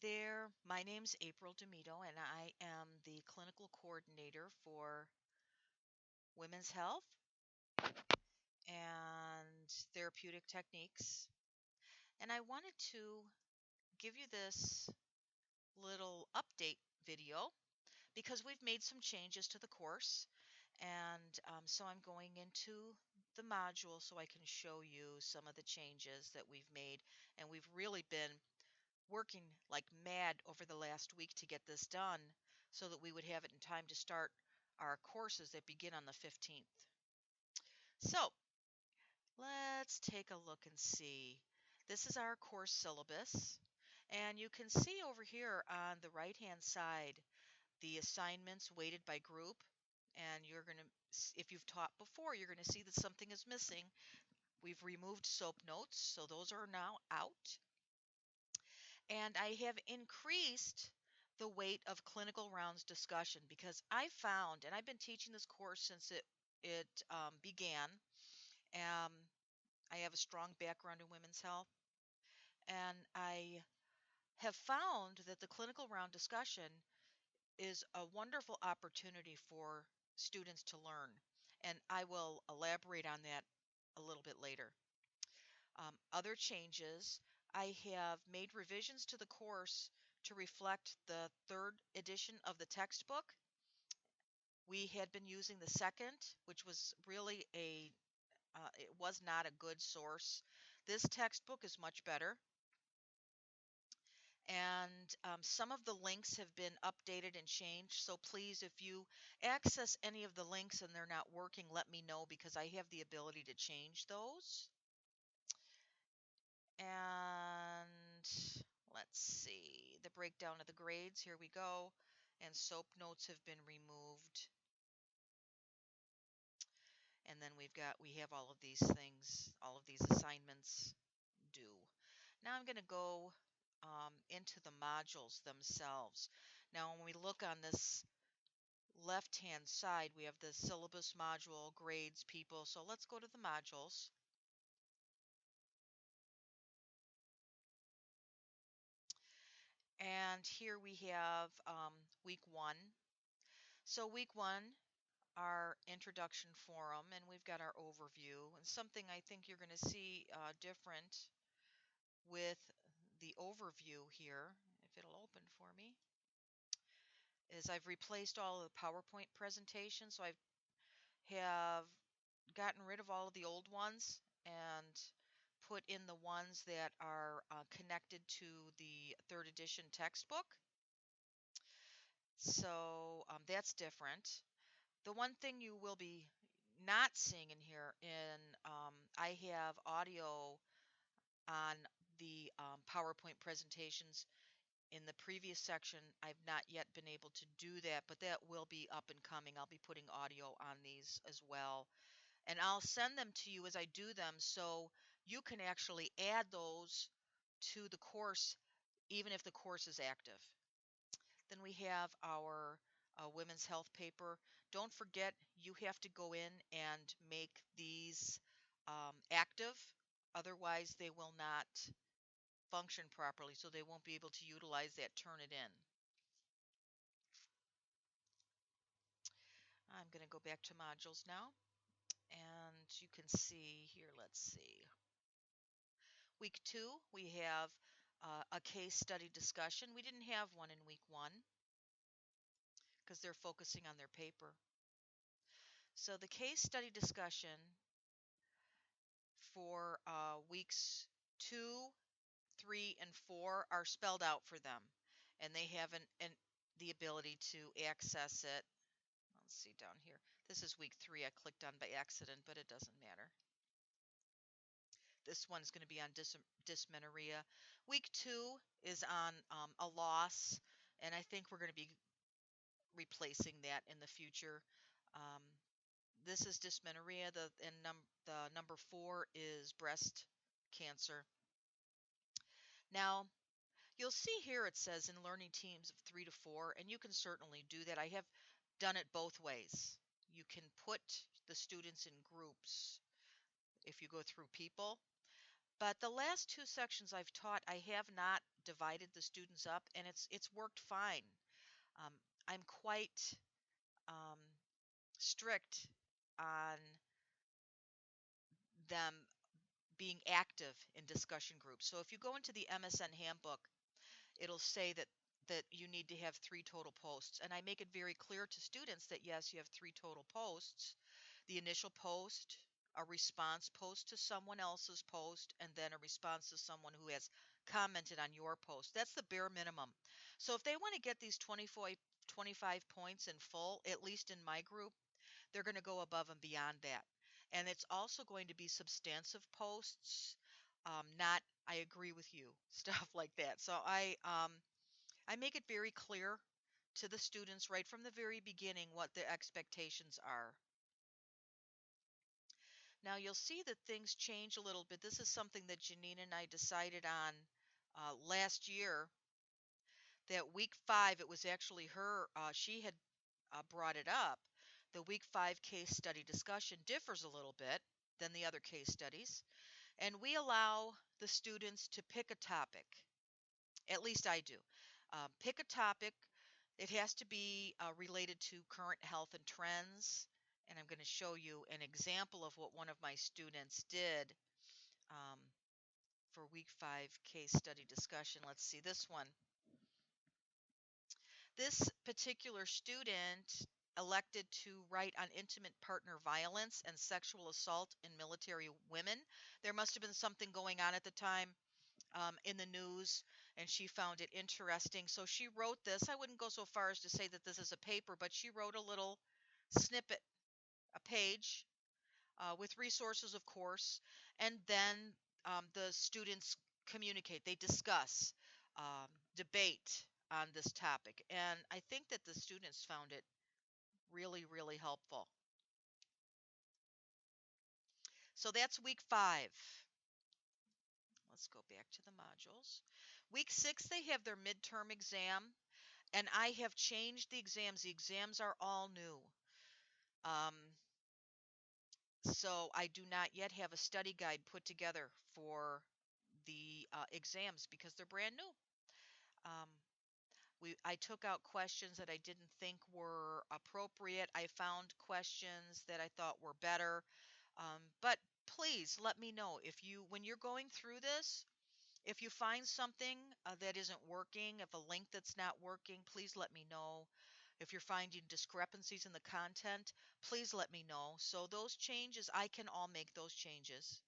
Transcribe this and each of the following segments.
there, my name's April Demito, and I am the clinical coordinator for women's health and therapeutic techniques. And I wanted to give you this little update video because we've made some changes to the course. And so I'm going into the module so I can show you some of the changes that we've made. And we've really been working like mad over the last week to get this done so that we would have it in time to start our courses that begin on the 15th. So let's take a look and see. This is our course syllabus. And you can see over here on the right-hand side the assignments weighted by group. And you're going to, if you've taught before, you're going to see that something is missing. We've removed SOAP notes, so those are now out. And I have increased the weight of clinical rounds discussion because I found, and I've been teaching this course since it began. Um, I have a strong background in women's health, and I have found that the clinical round discussion is a wonderful opportunity for students to learn. And I will elaborate on that a little bit later. Other changes, I have made revisions to the course to reflect the third edition of the textbook. We had been using the second, which was really it was not a good source. This textbook is much better. And some of the links have been updated and changed. So please, if you access any of the links and they're not working, let me know because I have the ability to change those. And let's see, the breakdown of the grades, here we go. And SOAP notes have been removed. And then we have all of these things, all of these assignments due. Now I'm going to go into the modules themselves. Now when we look on this left-hand side, we have the syllabus module, grades, people. So let's go to the modules. And here we have week 1. So week 1, our introduction forum, and we've got our overview. And something I think you're going to see different with the overview here, if it'll open for me, is I've replaced all of the PowerPoint presentations. So I have gotten rid of all of the old ones and put in the ones that are connected to the third edition textbook. So that's different. The one thing you will be not seeing in here, I have audio on the PowerPoint presentations. In the previous section, I've not yet been able to do that, but that will be up and coming. I'll be putting audio on these as well. And I'll send them to you as I do them so you can actually add those to the course even if the course is active. Then we have our women's health paper. Don't forget, you have to go in and make these active. Otherwise, they will not function properly, so they won't be able to utilize that Turnitin. I'm going to go back to modules now. And you can see here, let's see. Week 2, we have a case study discussion. We didn't have one in week 1 because they're focusing on their paper. So the case study discussion for weeks 2, 3, and 4 are spelled out for them, and they have the ability to access it. Let's see down here. This is week 3. I clicked on by accident, but it doesn't matter. This one's going to be on dysmenorrhea. Week 2 is on a loss, and I think we're going to be replacing that in the future. Um, this is dysmenorrhea. The number 4 is breast cancer. Now, you'll see here it says in learning teams of 3 to 4, and you can certainly do that. I have done it both ways. You can put the students in groups if you go through people. But the last two sections I've taught, I have not divided the students up, and it's worked fine. I'm quite um, strict on them being active in discussion groups. So if you go into the MSN handbook, it'll say that you need to have three total posts, and I make it very clear to students that yes, you have three total posts: the initial post, a response post to someone else's post, and then a response to someone who has commented on your post. That's the bare minimum. So if they want to get these 25 points in full, at least in my group, they're going to go above and beyond that. And it's also going to be substantive posts, not I agree with you, stuff like that. So I make it very clear to the students right from the very beginning what the expectations are. Now you'll see that things change a little bit. This is something that Janine and I decided on last year. That week 5, it was actually her, she had brought it up. The week 5 case study discussion differs a little bit than the other case studies, and we allow the students to pick a topic. At least I do. Pick a topic. It has to be related to current health and trends. And I'm going to show you an example of what one of my students did um, for week 5 case study discussion. Let's see this one. This particular student elected to write on intimate partner violence and sexual assault in military women. There must have been something going on at the time in the news, and she found it interesting. So she wrote this. I wouldn't go so far as to say that this is a paper, but she wrote a little snippet, a page with resources, of course, and then the students communicate, they discuss, um, debate on this topic. And I think that the students found it really, really helpful. So that's week 5. Let's go back to the modules. Week 6, they have their midterm exam, and I have changed the exams. The exams are all new. Um, so I do not yet have a study guide put together for the exams because they're brand new. Um, I took out questions that I didn't think were appropriate. I found questions that I thought were better. But please let me know if you, when you're going through this, if you find something that isn't working, if a link that's not working, please let me know. If you're finding discrepancies in the content, please let me know. So those changes, I can all make those changes.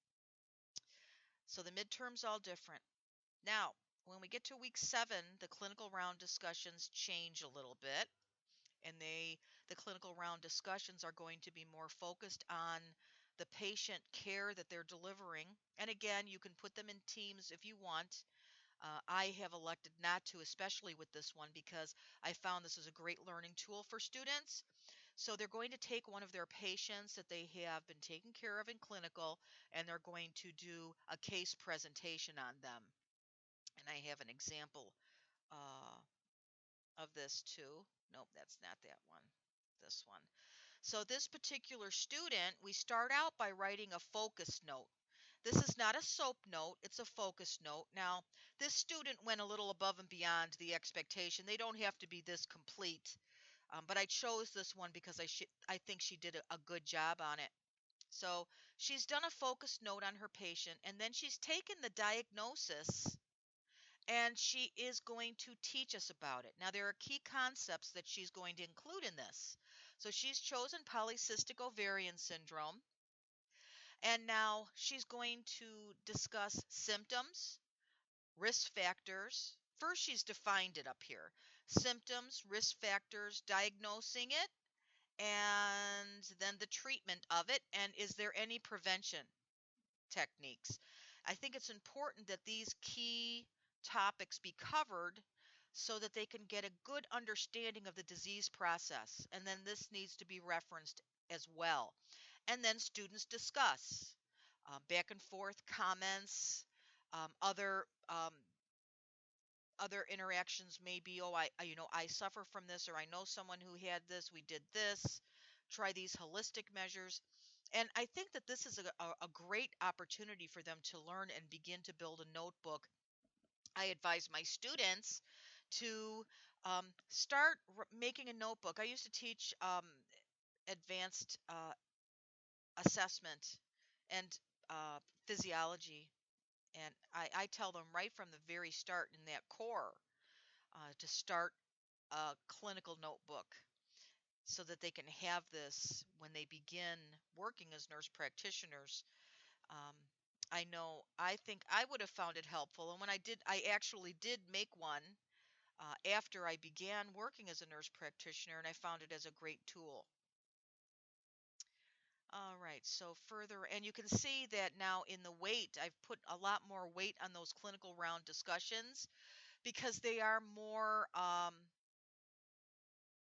So the midterms all different. Now, when we get to week 7, the clinical round discussions change a little bit, and the clinical round discussions are going to be more focused on the patient care that they're delivering. And again, you can put them in teams if you want. I have elected not to, especially with this one, because I found this is a great learning tool for students. So they're going to take one of their patients that they have been taken care of in clinical, and they're going to do a case presentation on them. And I have an example of this too. Nope, that's not that one. This one. So this particular student, we start out by writing a focus note. This is not a SOAP note, it's a focus note. Now, this student went a little above and beyond the expectation. They don't have to be this complete, but I chose this one because I think she did a good job on it. So she's done a focus note on her patient, and then she's taken the diagnosis and she is going to teach us about it. Now, there are key concepts that she's going to include in this. So she's chosen polycystic ovarian syndrome, and now she's going to discuss symptoms, risk factors. First, she's defined it up here: symptoms, risk factors, diagnosing it, and then the treatment of it, and is there any prevention techniques. I think it's important that these key topics be covered so that they can get a good understanding of the disease process. And then this needs to be referenced as well. And then students discuss back and forth comments, other other interactions may be, oh, I suffer from this, or I know someone who had this, we did this, try these holistic measures. And I think that this is a great opportunity for them to learn and begin to build a notebook. I advise my students to start making a notebook. I used to teach advanced assessment and physiology. And I tell them right from the very start in that core to start a clinical notebook so that they can have this when they begin working as nurse practitioners. Um, I think I would have found it helpful. And when I actually did make one after I began working as a nurse practitioner, and I found it as a great tool. All right, so further, and you can see that now in the weight, I've put a lot more weight on those clinical round discussions because they are more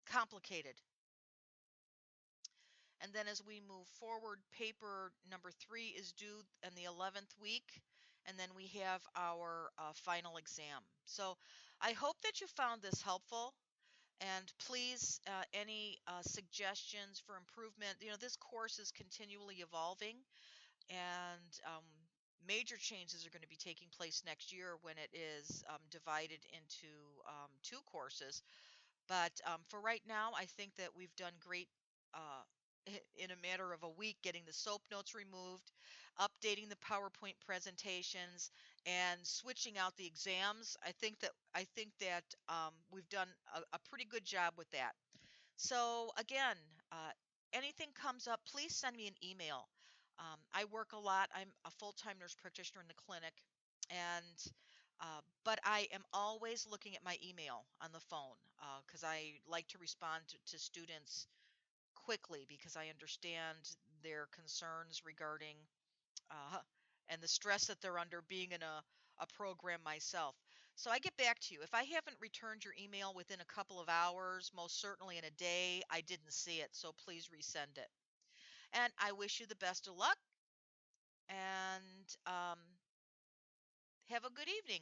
complicated. And then as we move forward, paper number 3 is due in the 11th week, and then we have our final exam. So I hope that you found this helpful. And please, any suggestions for improvement? This course is continually evolving, and major changes are going to be taking place next year when it is divided into 2 courses. But for right now, I think that we've done great uh, in a matter of a week getting the SOAP notes removed, updating the PowerPoint presentations, and switching out the exams. I think that we've done a pretty good job with that. So again, anything comes up, please send me an email. I work a lot. I'm a full-time nurse practitioner in the clinic, and but I am always looking at my email on the phone because I like to respond to students quickly because I understand their concerns regarding uh, and the stress that they're under being in a program myself. So I get back to you. If I haven't returned your email within a couple of hours, most certainly in a day, I didn't see it. So please resend it. And I wish you the best of luck and have a good evening.